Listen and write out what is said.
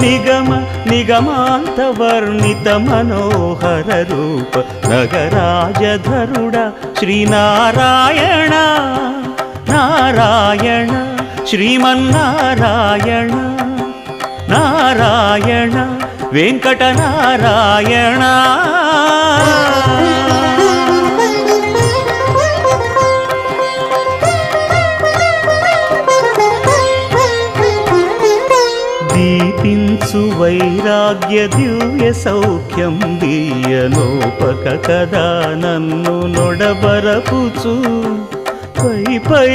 నిగమ నిగమాంతవర్ణిత మనోహర రూప నగరాజధరుడ శ్రీనారాయణ నారాయణ శ్రీమన్నారాయణ నారాయణ వెంకటనారాయణ. దీపించు వైరాగ్య దివ్య సౌఖ్యం దీయలోపక కదా నన్ను నొడబరపుచు పై పై